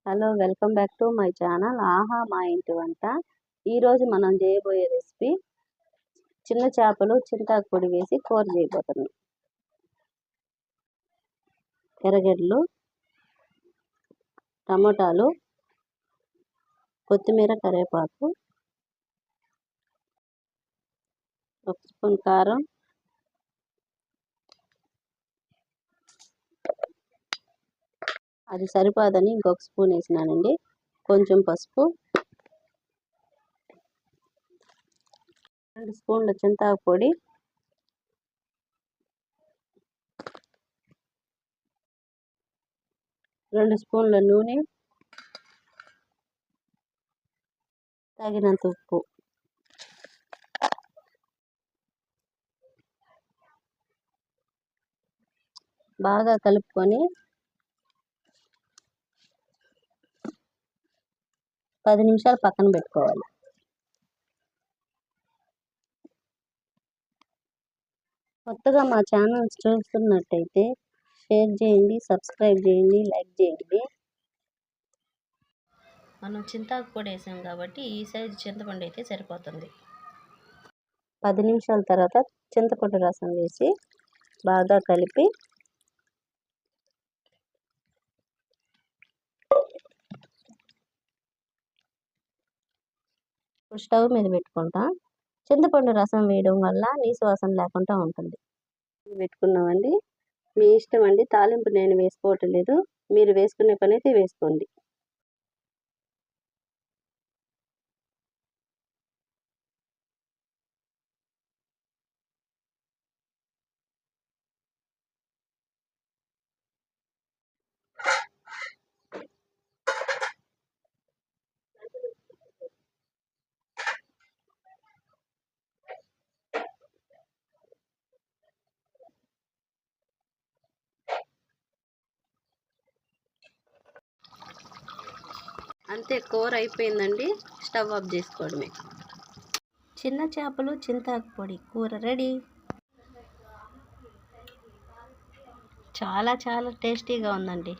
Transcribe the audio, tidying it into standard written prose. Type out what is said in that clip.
Hello, welcome back to my channel ఆహా మా ఇంటి వంట. ఈరోజు మనం చేయబోయే రెసిపీ చిన్న చేపలు చింతాకు పొడి వేసి కూర చేయబోతున్నాం. ఎర్రగడ్డలు, టమోటాలు, కొత్తిమీర, కరివేపాకు, 1 స్పూన్ కారం, అది సరిపోదని ఇంకొక స్పూన్ వేసినానండి. కొంచెం పసుపు, 2 స్పూన్ల చింతాకు పొడి, 2 స్పూన్ల నూనె, తగినంత ఉప్పు. బాగా కలుపుకొని 10 నిమిషాలు పక్కన పెట్టుకోవాలి. కొత్తగా మా ఛానల్ చూస్తున్నట్టయితే షేర్ చేయండి, సబ్స్క్రైబ్ చేయండి, లైక్ చేయండి. మనం చింతాకు పొడి వేసాం కాబట్టి ఈ సైజు చింతపండు అయితే సరిపోతుంది. 10 నిమిషాల తర్వాత చింతపండు రసం వేసి బాగా కలిపి స్టవ్ మీద పెట్టుకుంటాం. చింతపండు రసం వేయడం వల్ల నీసు వాసన లేకుండా ఉంటుంది. పెట్టుకున్నామండి. మీ ఇష్టం అండి. తాలింపు నేను వేసుకోవటం లేదు, మీరు వేసుకునే పని అయితే వేసుకోండి. అంతే, కూర అయిపోయిందండి. స్టవ్ ఆఫ్ చేసుకోవడమే. చిన్న చేపలు చింతాకు పొడి కూర రెడీ. చాలా టేస్టీగా ఉందండి.